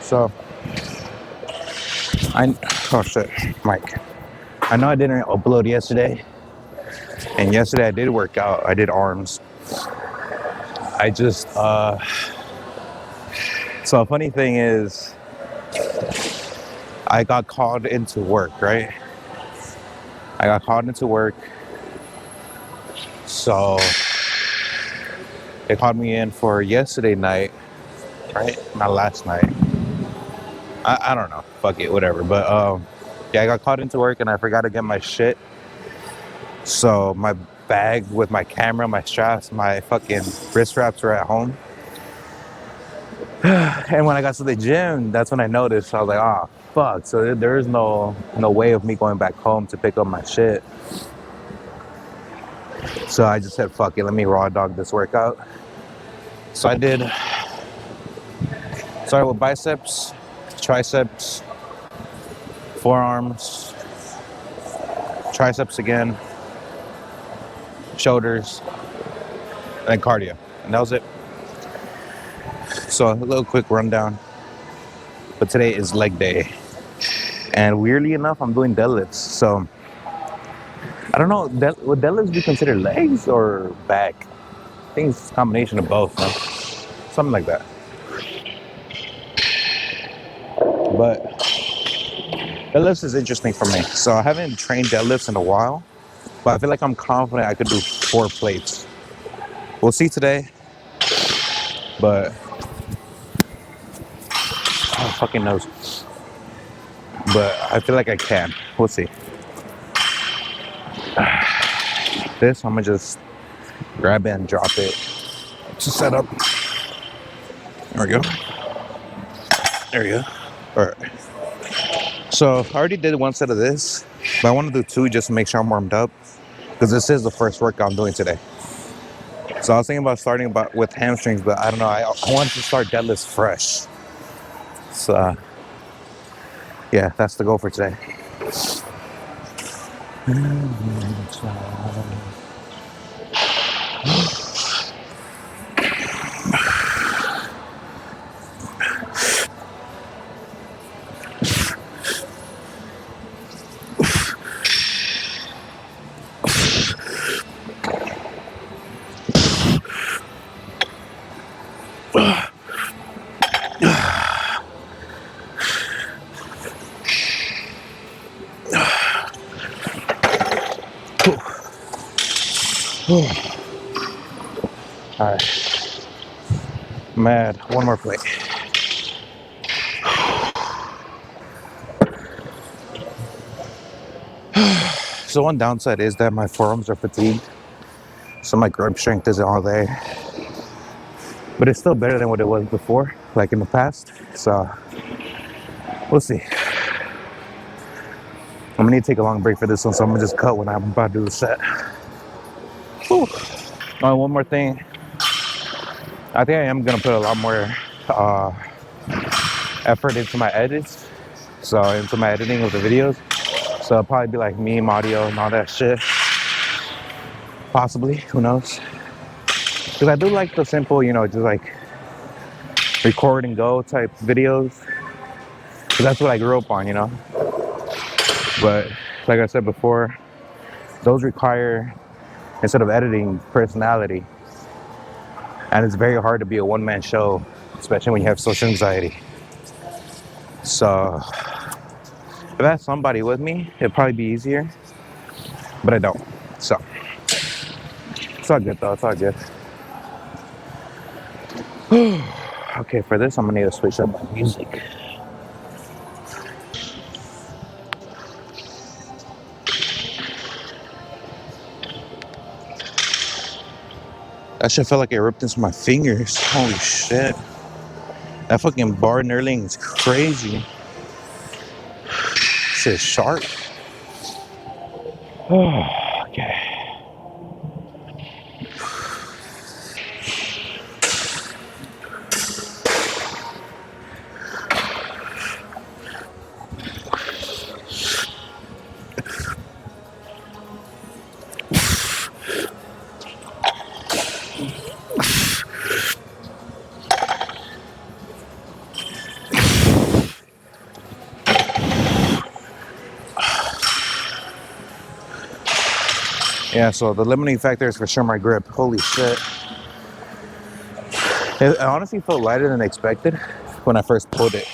So, oh shit, Mike. I know I didn't upload yesterday, and yesterday I did work out. I did arms. I just, so a funny thing is, I got called into work, right? I got called into work. So, they called me in for yesterday night, right? Not last night. I don't know. Fuck it, whatever. But, yeah, I got called into work and I forgot to get my shit. So, my bag with my camera, my straps, my fucking wrist straps were at home. And when I got to the gym, that's when I noticed. I was like, oh, fuck. So there is no way of me going back home to pick up my shit. So I just said, fuck it, let me raw dog this workout. So I did. Started with biceps, triceps, forearms, triceps again, shoulders, and then cardio. And that was it. So a little quick rundown. But today is leg day. And weirdly enough, I'm doing deadlifts. So I don't know, would deadlifts be considered legs or back? I think it's a combination of both, no? Something like that. But deadlifts is interesting for me. So I haven't trained deadlifts in a while, but I feel like I'm confident I could do 4 plates. We'll see today, but oh, fucking knows. But I feel like I can. We'll see. This, I'm gonna just grab it and drop it to set up. There we go. There we go. All right. So I already did 1 set of this, but I want to do 2 just to make sure I'm warmed up, because this is the first workout I'm doing today. So I was thinking about starting with hamstrings, but I don't know. I wanted to start deadlifts fresh. So yeah, that's the goal for today. All right, mad. 1 more plate. So one downside is that my forearms are fatigued, so my grip strength isn't all there. But it's still better than what it was before, like in the past. So we'll see. I'm gonna need to take a long break for this one, so I'm gonna just cut when I'm about to do the set. Whew. Oh, one more thing. I think I am gonna put a lot more effort into my edits, so into my editing of the videos. So it'll probably be like meme audio and all that shit. Possibly, who knows? Because I do like the simple, just like record and go type videos. Because that's what I grew up on, But like I said before, those require, instead of editing, personality. And it's very hard to be a one-man show, especially when you have social anxiety. So if I had somebody with me, it'd probably be easier. But I don't. So it's all good though, it's all good. Okay, for this I'm gonna need to switch up my music. That shit felt like it ripped into my fingers. Holy shit. That fucking bar knurling is crazy. Shit's sharp. Okay. Yeah, so the limiting factor is for sure my grip. Holy shit. It honestly felt lighter than expected when I first pulled it.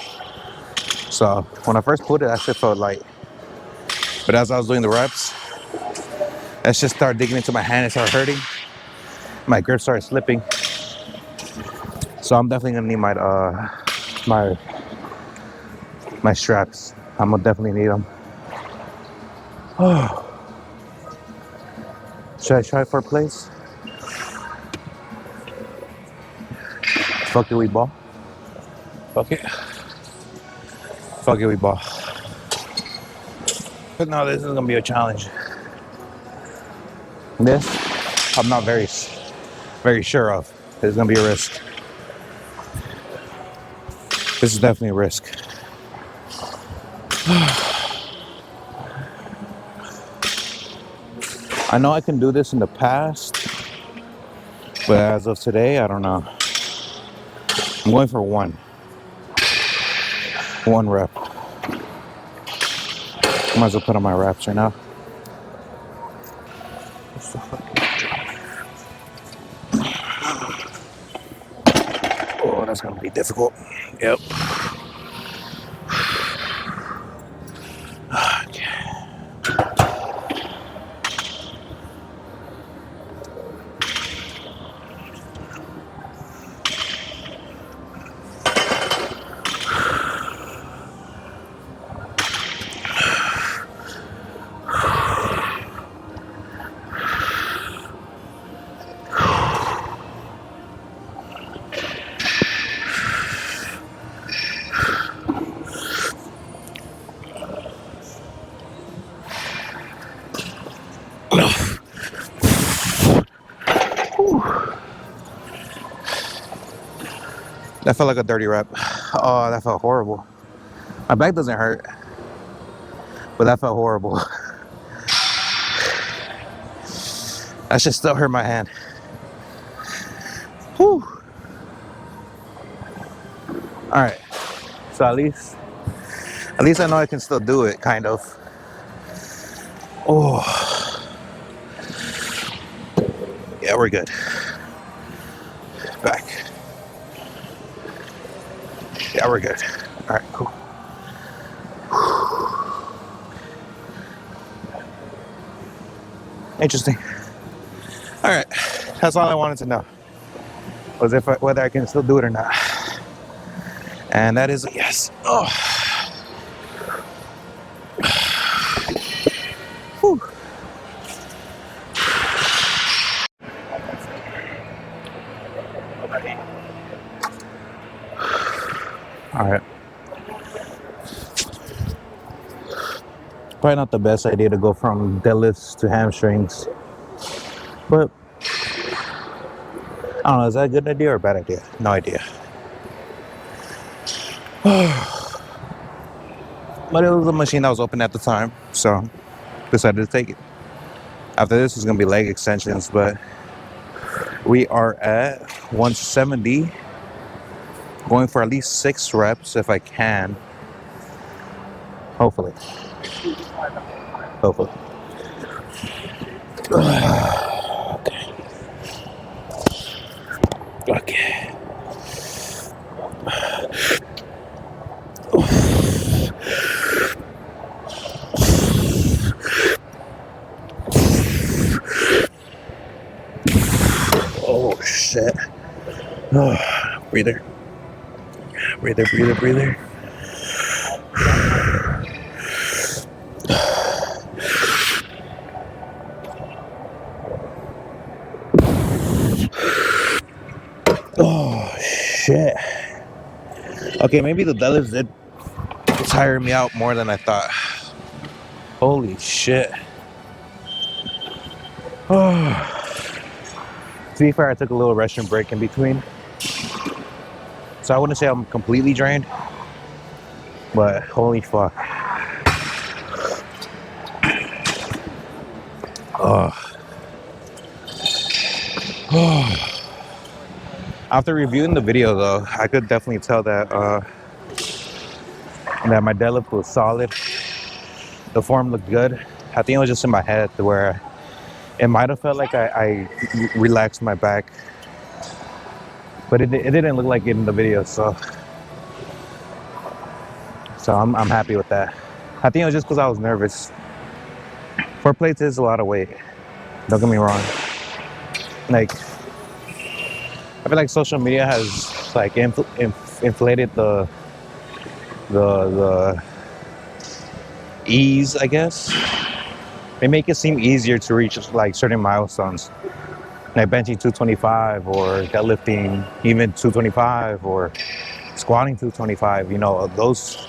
So when I first pulled it, that shit felt light. But as I was doing the reps, that shit started digging into my hand. It started hurting. My grip started slipping. So I'm definitely gonna need my my straps. I'm gonna definitely need them. Oh, should I try for a place? Fuck it, we ball. Fuck it. Fuck it, we ball. But no, this is gonna be a challenge. This, I'm not very sure of. It's gonna be a risk. This is definitely a risk. I know I can do this in the past, but as of today, I don't know. I'm going for one rep. Might as well put on my wraps right now. Oh, that's gonna be difficult. Yep. Okay. That felt like a dirty rep. Oh, that felt horrible. My back doesn't hurt, but that felt horrible. That shit still hurt my hand. Whew. All right. So at least I know I can still do it, kind of. Oh. Yeah, we're good. Back. Yeah, we're good. All right, cool. Interesting. All right, that's all I wanted to know. Was whether I can still do it or not. And that is a yes. Oh. Whew. All right. Probably not the best idea to go from deadlifts to hamstrings, but I don't know, is that a good idea or a bad idea? No idea. But it was a machine that was open at the time, so decided to take it. After this is gonna be leg extensions, but we are at 170, going for at least 6 reps if I can. Hopefully. Okay. Okay. Oh shit. Oh, breather. Breather, breather, breather. Oh shit. Okay, maybe the deadlifts did tire me out more than I thought. Holy shit. Oh. To be fair, I took a little restroom break in between. So I wouldn't say I'm completely drained, but holy fuck. After reviewing the video though, I could definitely tell that that my deadlift was solid. The form looked good. I think it was just in my head to where It might have felt like I relaxed my back, but it didn't look like it in the video. So I'm happy with that. I think it was just because I was nervous. 4 plates is a lot of weight. Don't get me wrong. Like, I feel like social media has like inflated the ease, I guess. They make it seem easier to reach like certain milestones, like benching 225 or deadlifting even 225 or squatting 225. You know, those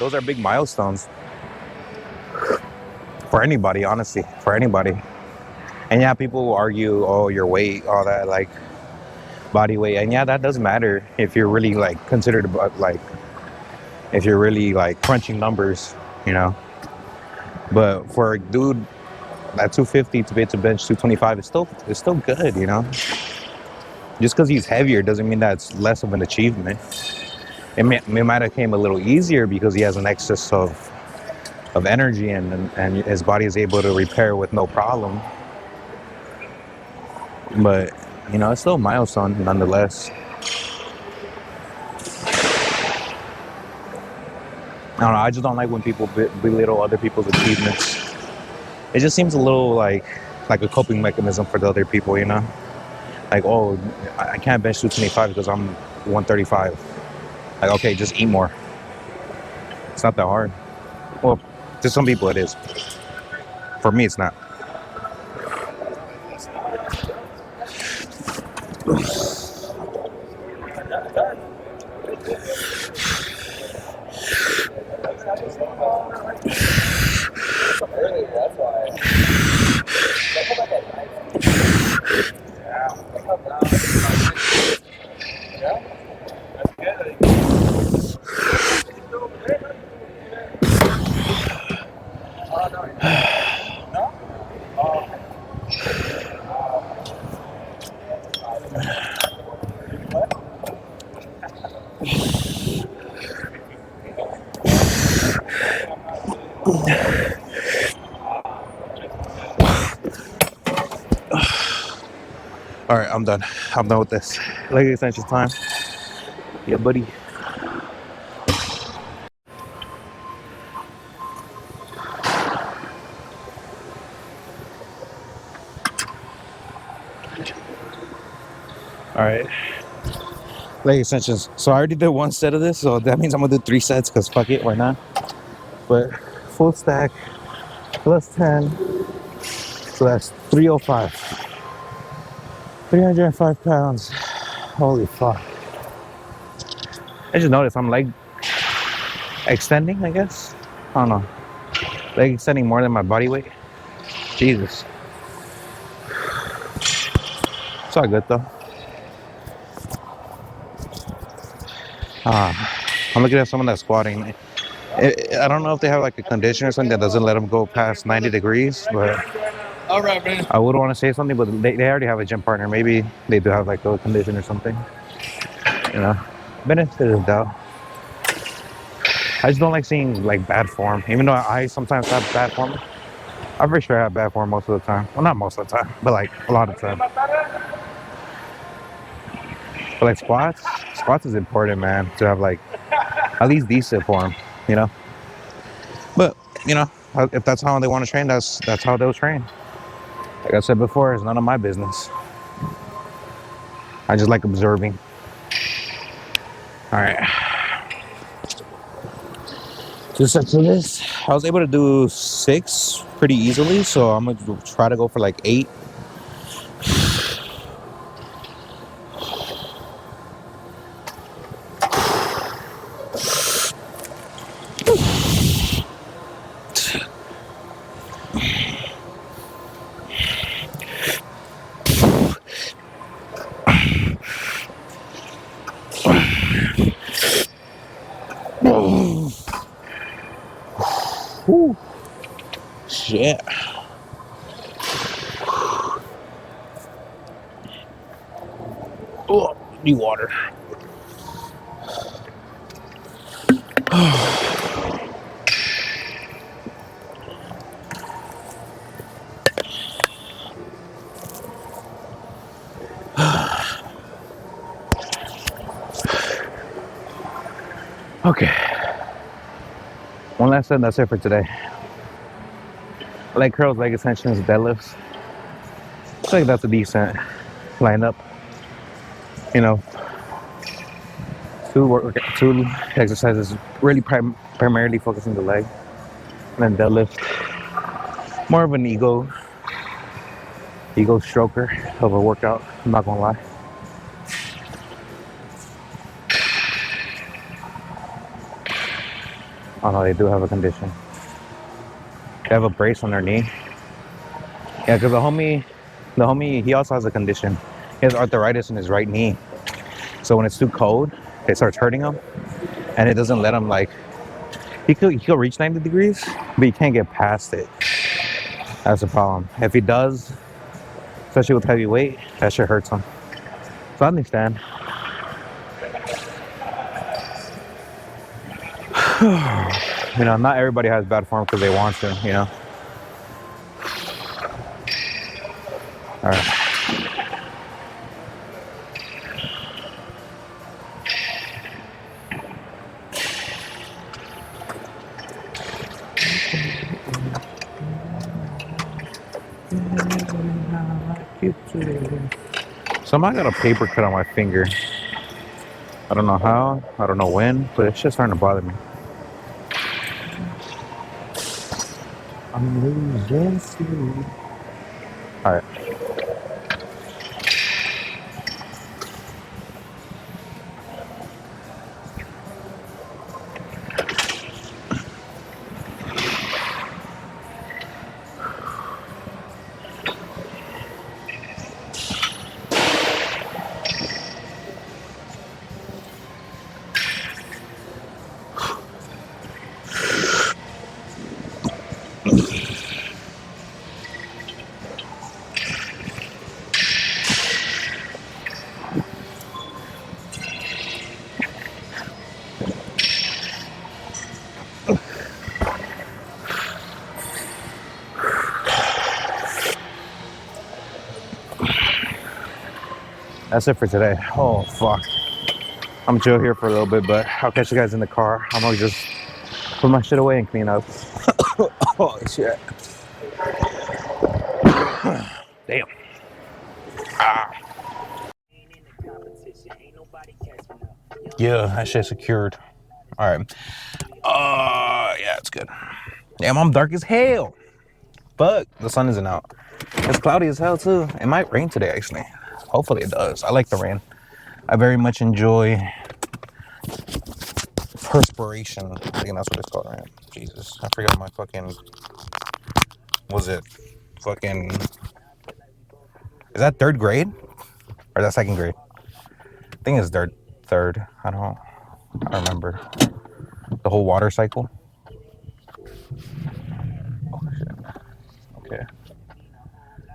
are big milestones for anybody, honestly, for anybody. And yeah, people will argue, oh, your weight, all that, like body weight, and yeah, that does matter if you're really like considered about like if you're really like crunching numbers, you know. But for a dude at 250 to be able to bench 225, it's still good, you know. Just because he's heavier doesn't mean that's less of an achievement. It might have came a little easier because he has an excess of energy and his body is able to repair with no problem. But you know, it's still a milestone nonetheless. I don't know. I just don't like when people belittle other people's achievements. It just seems a little like a coping mechanism for the other people, you know. Like, oh, I can't bench 225 because I'm 135. Like, okay, just eat more. It's not that hard. Well, to some people it is. For me, it's not. All right, I'm done. I'm done with this. Leg extension time. Yeah, buddy. All right. Leg extensions. So I already did one set of this, so that means I'm gonna do 3 sets because fuck it, why not? But full stack plus 10, so that's 305. 305 pounds. Holy fuck. I just noticed I'm leg extending, I guess. I don't know. Leg extending more than my body weight. Jesus. It's all good though. I'm looking at someone that's squatting. I don't know if they have like a condition or something that doesn't let them go past 90 degrees, but All right, man. I would want to say something, but they already have a gym partner. Maybe they do have like a condition or something. You know, benefit of the doubt. I just don't like seeing like bad form, even though I sometimes have bad form. I'm pretty sure I have bad form most of the time. Well, not most of the time, but like a lot of the time. But like squats is important, man, to have like at least decent form, you know. But you know, if that's how they want to train, that's how they'll train. Like I said before, it's none of my business. I just like observing. All right. 2 sets of this. I was able to do 6 pretty easily, so I'm gonna try to go for like 8. Whew. Shit. Oh, need water. Okay. One last set, that's it for today. Leg curls, leg extensions, deadlifts. I feel like that's a decent lineup. You know, two exercises really primarily focusing the leg, and then deadlift, more of an ego stroker of a workout. I'm not gonna lie. Oh no, they do have a condition. They have a brace on their knee. Yeah, because the homie, he also has a condition. He has arthritis in his right knee. So when it's too cold, it starts hurting him, and it doesn't let him like. He could reach 90 degrees, but he can't get past it. That's the problem. If he does, especially with heavy weight, that shit hurts him. So I understand. You know, not everybody has bad form because they want to. You know. All right. Somehow I got a paper cut on my finger. I don't know how, I don't know when, but it's just starting to bother me. I'm losing sleep. Alright. That's it for today. Oh, fuck. I'm chill here for a little bit, but I'll catch you guys in the car. I'm gonna just put my shit away and clean up. Oh, shit. Damn. Ah. Yeah, that shit secured. All right. Yeah, it's good. Damn, I'm dark as hell. Fuck, the sun isn't out. It's cloudy as hell too. It might rain today, actually. Hopefully it does. I like the rain. I very much enjoy perspiration. I think that's what it's called, right? Jesus, I forgot my fucking. Was it fucking? Is that third grade or that second grade? I think it's third. Third. I don't remember. The whole water cycle. Oh shit. Okay.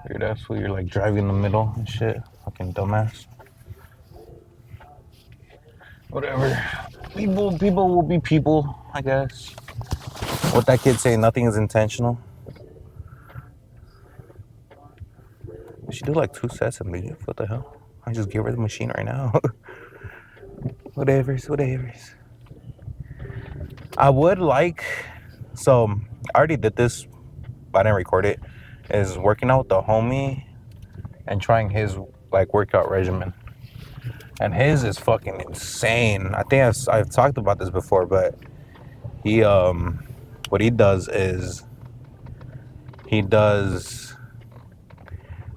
Weird ass fool, you're like driving in the middle and shit. Fucking dumbass. Whatever. People will be people, I guess. What that kid say, nothing is intentional. We should do like 2 sets and leave. What the hell? I just give her the machine right now. Whatever's. I would like, so I already did this, but I didn't record it, is working out with the homie and trying his like workout regimen. And his is fucking insane. I think I've talked about this before, but he what he does is he does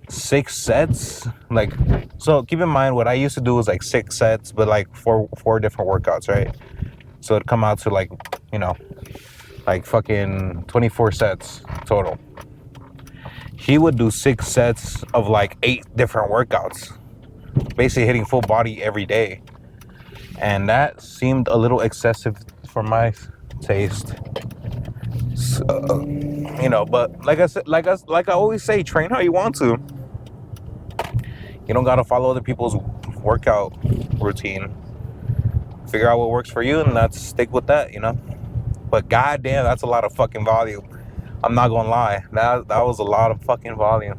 6 sets. Like, so keep in mind what I used to do was like 6 sets, but like four different workouts, right? So it'd come out to like, you know, like fucking 24 sets total. He would do 6 sets of like 8 different workouts, basically hitting full body every day. And that seemed a little excessive for my taste. So, you know, but like I said, like I always say, train how you want to. You don't gotta follow other people's workout routine. Figure out what works for you and that's stick with that, you know. But goddamn, that's a lot of fucking volume. I'm not gonna lie, that was a lot of fucking volume.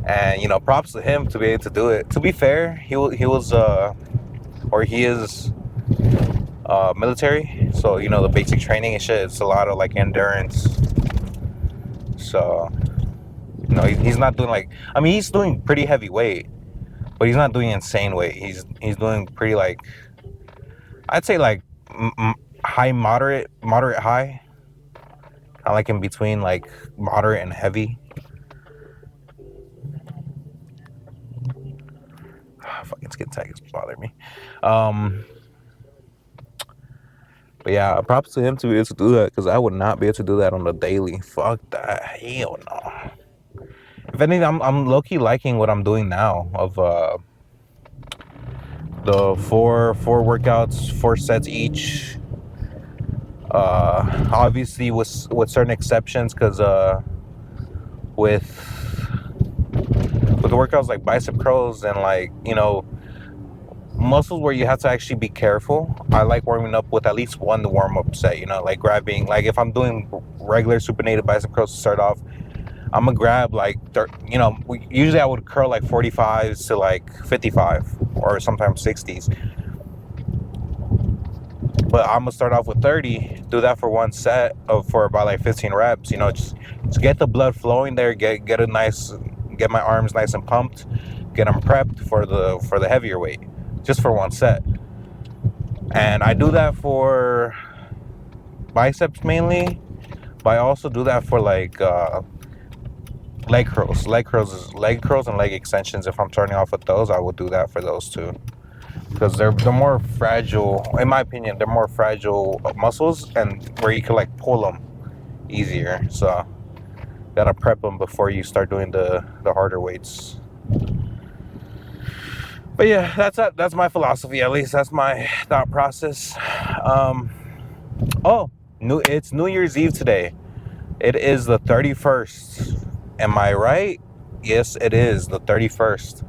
And you know, props to him to be able to do it. To be fair, he is military. So the basic training and shit. It's a lot of like endurance. So he's not doing like. I mean, he's doing pretty heavy weight, but he's not doing insane weight. He's doing pretty like. I'd say like high, moderate high. I like in between like moderate and heavy. Fucking skin tag is bothering me. But yeah, props to him to be able to do that, because I would not be able to do that on the daily. Fuck that. Hell no. If anything, I'm low-key liking what I'm doing now of the four workouts, 4 sets each. Obviously with certain exceptions, because with the workouts like bicep curls and like muscles where you have to actually be careful, I like warming up with at least one warm-up set, like grabbing, like if I'm doing regular supinated bicep curls to start off, I'm gonna grab like usually I would curl like 45s to like 55 or sometimes 60s, but I'm gonna start off with 30, do that for one set for about like 15 reps, just get the blood flowing there, get my arms nice and pumped, get them prepped for the heavier weight, just for one set. And I do that for biceps mainly, but I also do that for like leg curls and leg extensions. If I'm starting off with those, I would do that for those too, because they're more fragile, in my opinion. They're more fragile muscles, and where you can like pull them easier. So gotta prep them before you start doing the harder weights. But yeah, that's my philosophy. At least that's my thought process. It's New Year's Eve today. It is the 31st. Am I right? Yes, it is the 31st.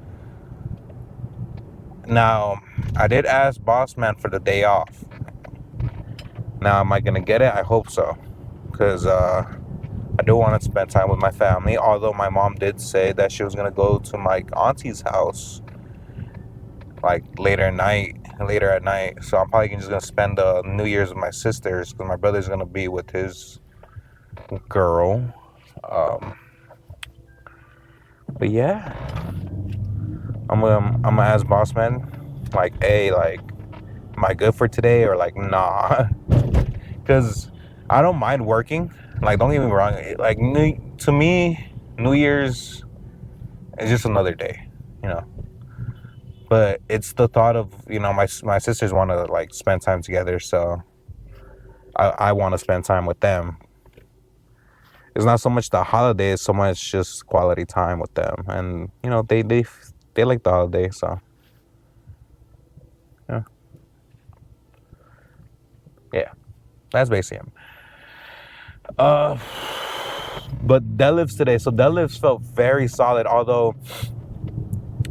Now, I did ask Boss Man for the day off. Now, am I gonna get it? I hope so, because I do want to spend time with my family. Although my mom did say that she was gonna go to my auntie's house like later at night. So I'm probably just gonna spend New Year's with my sisters, because my brother's gonna be with his girl. But yeah, I'm gonna ask Boss Man, like, hey, like, am I good for today, or like, nah? Because I don't mind working. Like, don't get me wrong. Like, to me, New Year's is just another day, But it's the thought of, my sisters want to like spend time together, so I want to spend time with them. It's not so much the holidays, so much just quality time with them, and they like the holiday, so yeah, that's basically it. But deadlifts today. So deadlifts felt very solid, although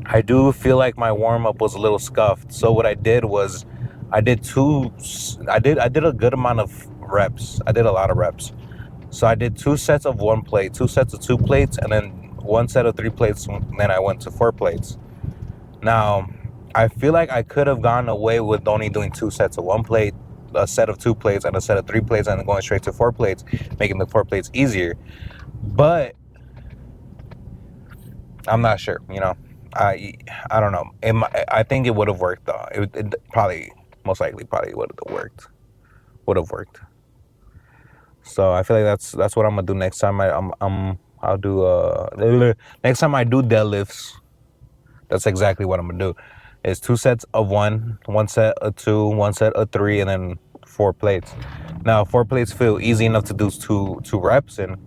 I do feel like my warm up was a little scuffed. So what I did was, I did a good amount of reps. I did a lot of reps. So I did 2 sets of 1 plate, 2 sets of 2 plates, and then 1 set of 3 plates. And then I went to 4 plates. Now, I feel like I could have gone away with only doing 2 sets of 1 plate, a set of 2 plates, and a set of 3 plates, and then going straight to 4 plates, making the 4 plates easier. But I'm not sure. I don't know. I think it would have worked though. It probably, most likely, probably would have worked. So I feel like that's what I'm gonna do next time. I'll do next time I do deadlifts. That's exactly what I'm gonna do. It's 2 sets of 1 set of 2, 1 set of 3, and then 4 plates. Now 4 plates feel easy enough to do two reps, and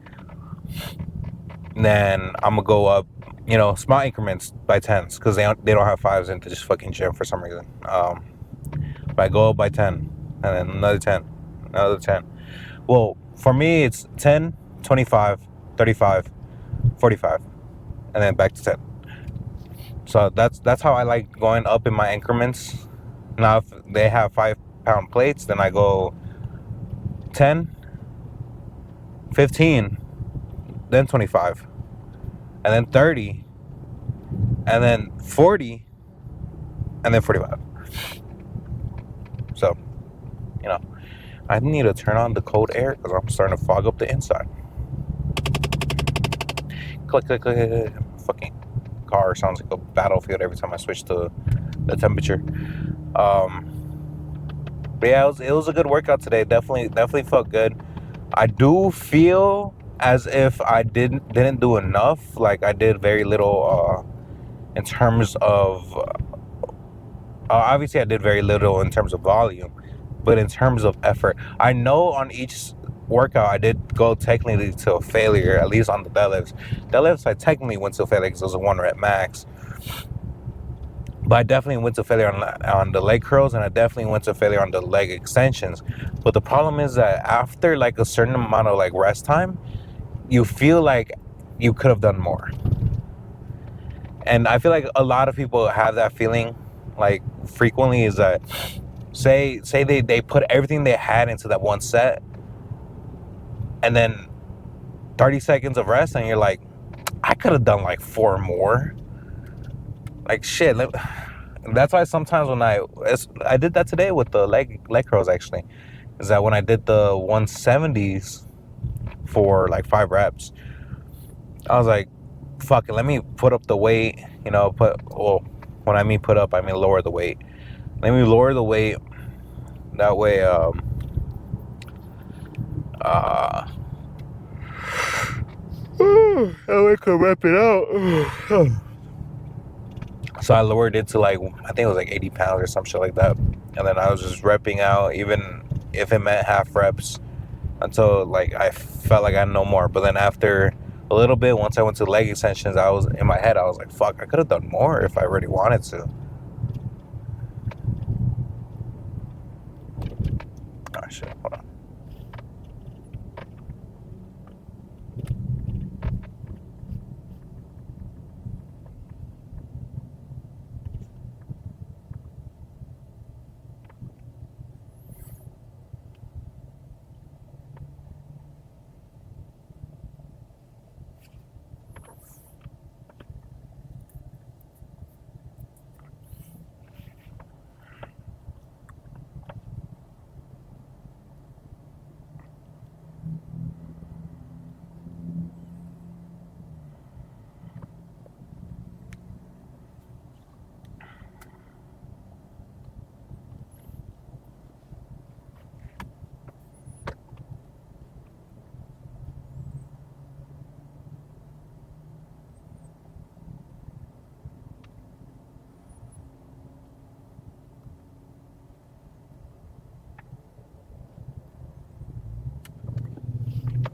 then I'm gonna go up, small increments by 10s, because they don't have 5s into just fucking gym for some reason. But I go up by 10, and then another 10, another 10. Well, for me, it's 10, 25, 35, 45, and then back to 10. So that's how I like going up in my increments. Now, if they have 5-pound plates, then I go 10, 15, then 25, and then 30, and then 40, and then 45. So I need to turn on the cold air because I'm starting to fog up the inside. Click, click, click. Fucking car sounds like a battlefield every time I switch to the temperature. But yeah, it was a good workout today. Definitely felt good. I do feel as if I didn't do enough. Like I did very little in terms of obviously I did very little in terms of volume, but in terms of effort, I know on each workout I did go technically to a failure. At least on the deadlifts. Deadlifts I technically went to a failure because it was a 1 rep max. But I definitely went to failure on the leg curls, and I definitely went to failure on the leg extensions. But the problem is that after like a certain amount of like rest time, you feel like you could have done more. And I feel like a lot of people have that feeling, like frequently, is that say they put everything they had into that one set, and then 30 seconds of rest, and you're like, I could have done like 4 more. Like shit. That's why sometimes when I did that today with the leg curls actually, is that when I did the 170s for like 5 reps, I was like, fuck it, let me put up the weight, when I mean put up, I mean lower the weight. Let me lower the weight. That way, I can rep it out. So I lowered it to like, I think it was like 80 pounds or some shit like that. And then I was just repping out, even if it meant half reps, until like I felt like I had no more. But then after a little bit, once I went to leg extensions, I was in my head, I was like, fuck, I could have done more if I really wanted to. Oh shit, hold on.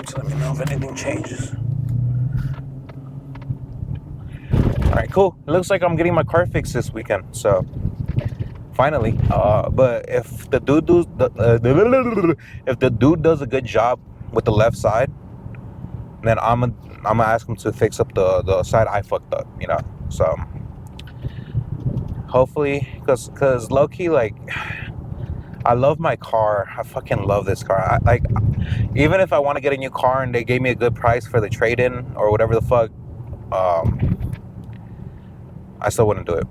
So let me know if anything changes. Alright, cool. It looks like I'm getting my car fixed this weekend, so finally. But if the dude does a good job with the left side, then I'm gonna ask him to fix up the side I fucked up, So hopefully, cause low key, like, I love my car. I fucking love this car. Even if I want to get a new car and they gave me a good price for the trade-in or whatever the fuck, I still wouldn't do it.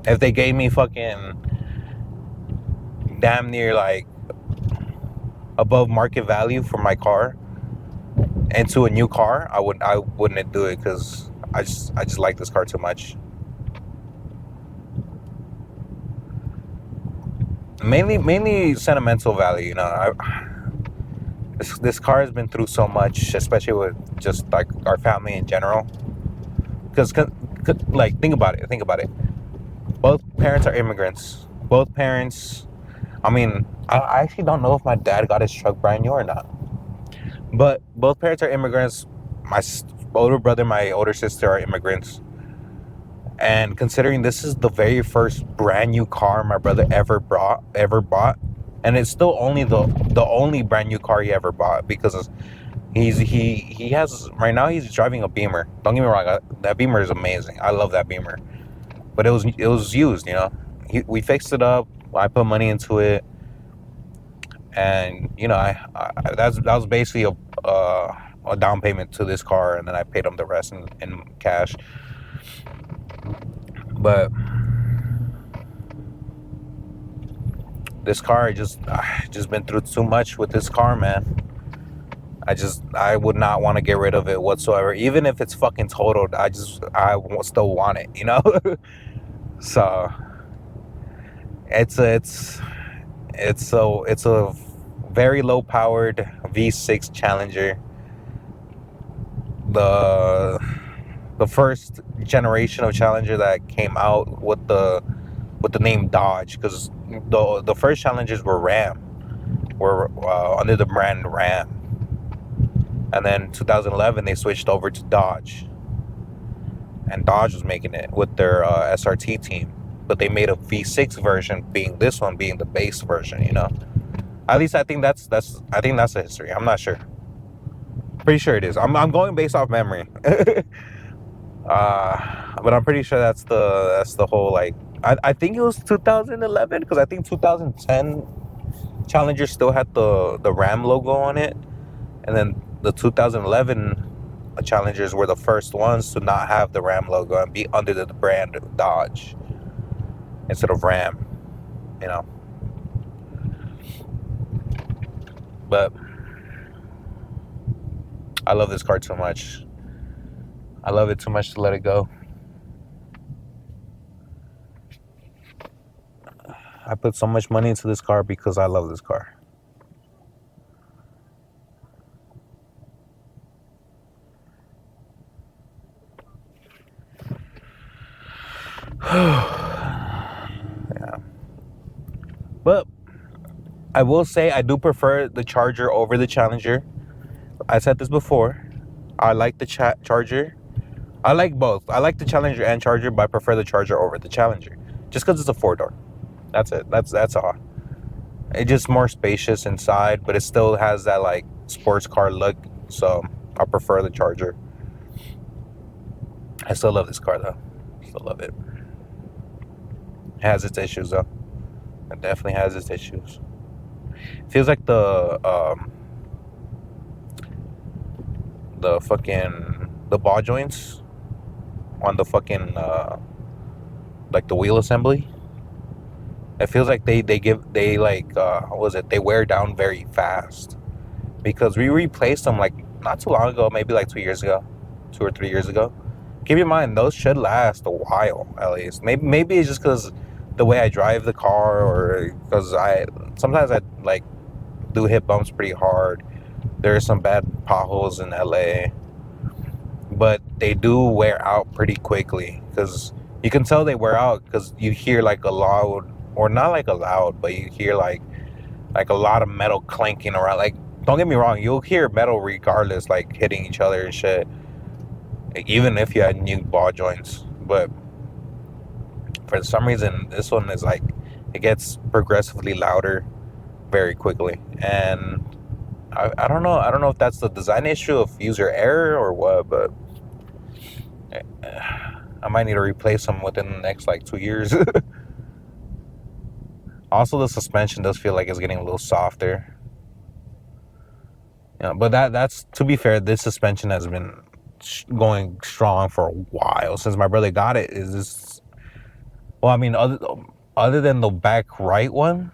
If they gave me fucking damn near like above market value for my car into a new car, I wouldn't do it because I just like this car too much. Mainly sentimental value. This car has been through so much, especially with just like our family in general. Because like think about it. Both parents are immigrants. Both parents. I mean, I actually don't know if my dad got his truck brand new or not. But both parents are immigrants. My older brother, my older sister are immigrants. And considering this is the very first brand new car my brother ever bought, and it's still only the only brand new car he ever bought, because he has right now he's driving a Beamer. Don't get me wrong, that Beamer is amazing. I love that Beamer, but it was used. We fixed it up. I put money into it, and that was basically a down payment to this car, and then I paid him the rest in cash. But This car, I just been through too much with this car, man. I would not want to get rid of it whatsoever. Even if it's fucking totaled, still want it, you know? So it's a very low powered V6 Challenger. The first generation of Challenger that came out with the name Dodge, because the first Challengers were under the brand Ram, and then 2011 they switched over to Dodge, and Dodge was making it with their SRT team, but they made a V6 version, being this one being the base version, you know. At least I think that's the history. I'm not sure. Pretty sure it is. I'm going based off memory. But I'm pretty sure that's the whole, like, I think it was 2011, because I think 2010 Challenger still had the Ram logo on it, and then the 2011 Challengers were the first ones to not have the Ram logo and be under the brand Dodge instead of Ram, you know. But I love this car too much. I love it too much to let it go. I put so much money into this car because I love this car. Yeah. But I will say I do prefer the Charger over the Challenger. I said this before. I like the Charger. I like both. I like the Challenger and Charger, but I prefer the Charger over the Challenger. Just because it's a 4-door. That's it. That's all. It's just more spacious inside, but it still has that, like, sports car look. So I prefer the Charger. I still love this car, though. Still love it. It has its issues, though. It definitely has its issues. It feels like the ball joints on the fucking like the wheel assembly. It feels like they what was it? They wear down very fast, because we replaced them like not too long ago, maybe like 2 or 3 years ago. Keep in mind, those should last a while at least. Maybe it's just because the way I drive the car, or because sometimes I like do hit bumps pretty hard. There are some bad potholes in LA, but they do wear out pretty quickly, because you can tell they wear out because you hear like a loud, or not like a loud, but you hear like a lot of metal clanking around. Like, don't get me wrong, you'll hear metal regardless, like hitting each other and shit, even if you had new ball joints. But for some reason, this one is like, it gets progressively louder very quickly. And I don't know. I don't know if that's the design issue of user error or what, but I might need to replace them within the next like 2 years. Also, the suspension does feel like it's getting a little softer. Yeah, but that's to be fair, this suspension has been going strong for a while since my brother got it. Is this? Well, I mean, other than the back right one,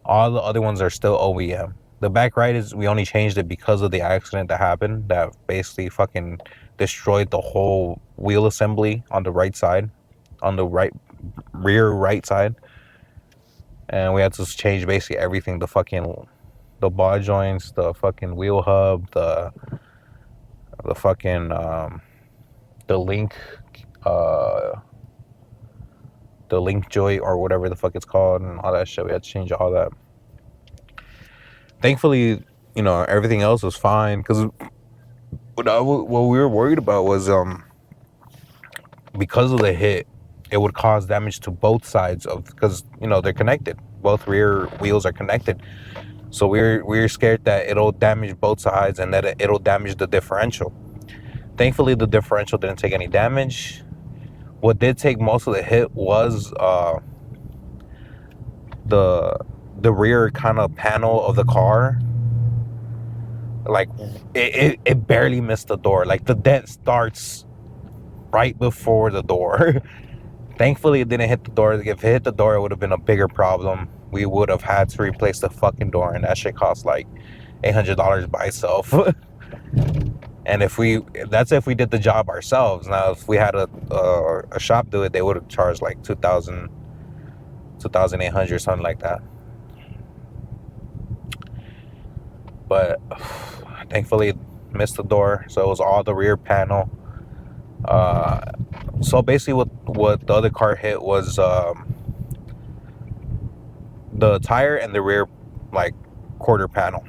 all the other ones are still OEM. The back right we only changed it because of the accident that happened that basically fucking destroyed the whole wheel assembly on the right side, on the rear right side. And we had to change basically everything, the ball joints, the fucking wheel hub, the fucking the link joint, or whatever the fuck it's called, and all that shit. We had to change all that. Thankfully, everything else was fine, because what we were worried about was because of the hit, it would cause damage to both sides because they're connected. Both rear wheels are connected. So we're scared that it'll damage both sides and that it'll damage the differential. Thankfully, the differential didn't take any damage. What did take most of the hit was the rear kind of panel of the car. Like, it barely missed the door. Like, the dent starts right before the door. Thankfully, it didn't hit the door. If it hit the door, it would have been a bigger problem. We would have had to replace the fucking door, and that shit cost like $800 by itself. And that's if we did the job ourselves. Now, if we had a shop do it, they would have charged like 2,800, something like that. But thankfully, it missed the door, so it was all the rear panel. So basically, what the other car hit was the tire and the rear like quarter panel,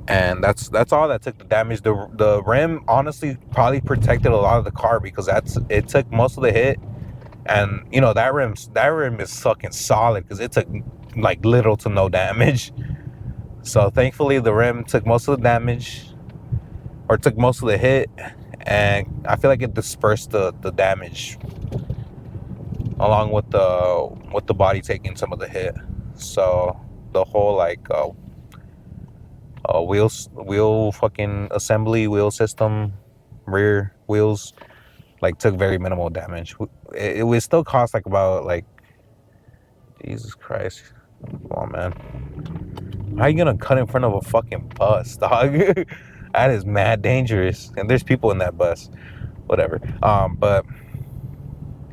and that's all that took the damage. The rim honestly probably protected a lot of the car because it took most of the hit, and you know that rim is fucking solid because it took like little to no damage. So thankfully the rim took most of the damage, or took most of the hit, and I feel like it dispersed the damage along with the body taking some of the hit. So the whole like wheel fucking assembly, wheel system, rear wheels like took very minimal damage. It would still cost like about like, Jesus Christ, come on, man, how you gonna cut in front of a fucking bus, dog? That is mad dangerous, and there's people in that bus. Whatever. But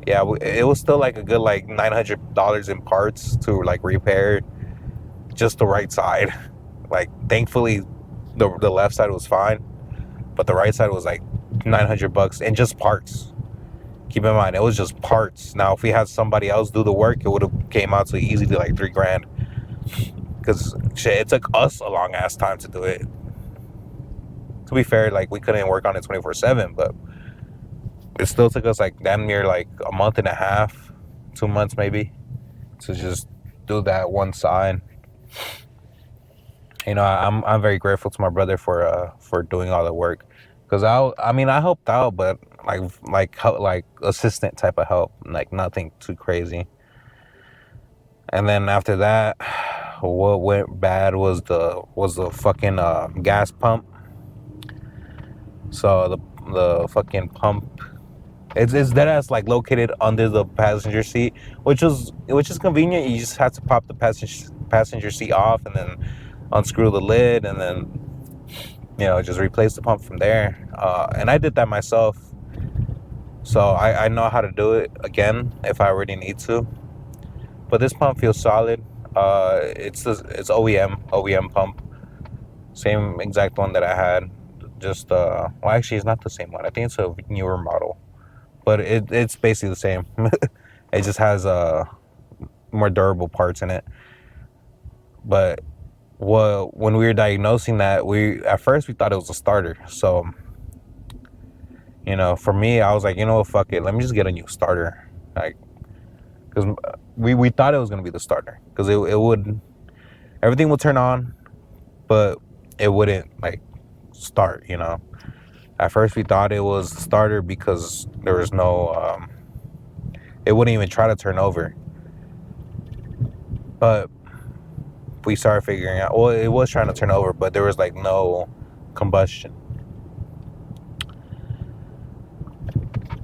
yeah, it was still like a good like $900 in parts to like repair just the right side. Like thankfully the left side was fine, but the right side was like $900 in just parts. Keep in mind, it was just parts. Now if we had somebody else do the work, it would have came out to easily like $3,000, because shit, it took us a long ass time to do it. To be fair, like we couldn't work on it 24/7, but it still took us like damn near like a month and a half, 2 months maybe, to just do that one side. You know, I'm very grateful to my brother for doing all the work, because I mean I helped out, but like assistant type of help, like nothing too crazy. And then after that, what went bad was the fucking gas pump. So the fucking pump, it's dead ass like located under the passenger seat, which is convenient. You just have to pop the passenger seat off and then unscrew the lid, and then just replace the pump from there. And I did that myself, so I know how to do it again if I really need to. But this pump feels solid. It's OEM pump, same exact one that I had. Just well, actually, it's not the same one. I think it's a newer model, but it's basically the same. It just has more durable parts in it. But when we were diagnosing that, at first we thought it was a starter. So for me, I was like, fuck it, let me just get a new starter, like, because we thought it was gonna be the starter, because it would, everything would turn on, but it wouldn't like start. At first we thought it was the starter because there was no it wouldn't even try to turn over. But we started figuring out, well, it was trying to turn over, but there was like no combustion.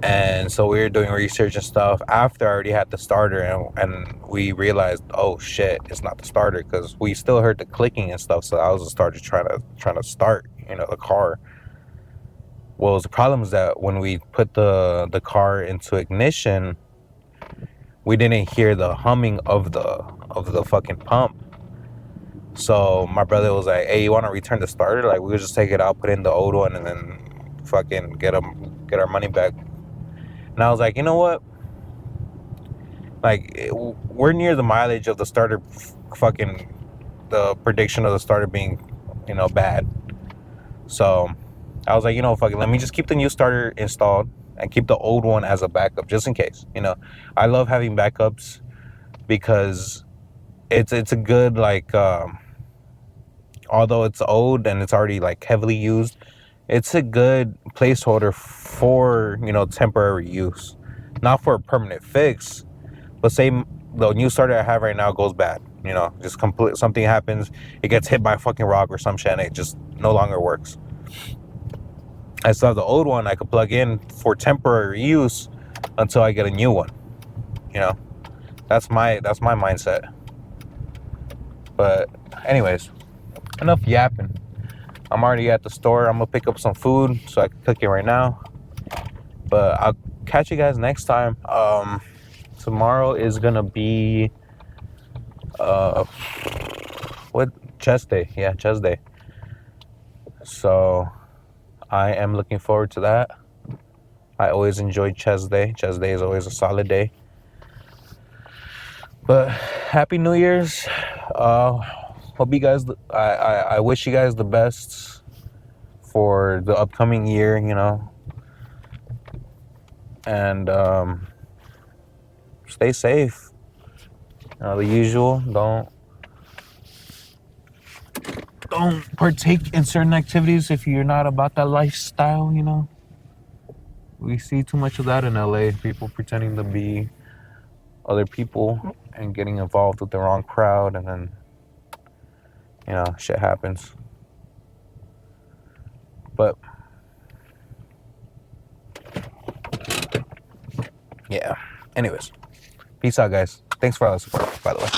And so we were doing research and stuff after I already had the starter, and we realized, oh shit, it's not the starter, because we still heard the clicking and stuff. So that was the starter trying to start the car. Well, the problem is that when we put the car into ignition, we didn't hear the humming of the fucking pump. So my brother was like, hey, you want to return the starter? Like, we could just take it out, put in the old one, and then fucking get our money back. And I was like, you know what? Like, we're near the mileage of the starter, fucking the prediction of the starter being, bad. So I was like, fuck it, let me just keep the new starter installed and keep the old one as a backup, just in case. I love having backups because it's a good, like, although it's old and it's already like heavily used, it's a good placeholder for temporary use, not for a permanent fix. But say the new starter I have right now goes bad, just something happens, it gets hit by a fucking rock or some shit, and it just no longer works. I still have the old one I could plug in for temporary use, until I get a new one. You know, that's my mindset. But anyways, enough yapping. I'm already at the store. I'm gonna pick up some food so I can cook it right now. But I'll catch you guys next time. Tomorrow is gonna be what, chest day? Yeah, chest day. So I am looking forward to that. I always enjoy chest day. Chest day is always a solid day. But happy New Year's. Hope you guys. I wish you guys the best for the upcoming year. You know, and stay safe. The usual. Don't partake in certain activities if you're not about that lifestyle. You know, we see too much of that in LA. People pretending to be other people and getting involved with the wrong crowd, and then shit happens. But yeah. Anyways, peace out, guys. Thanks for all the support, by the way.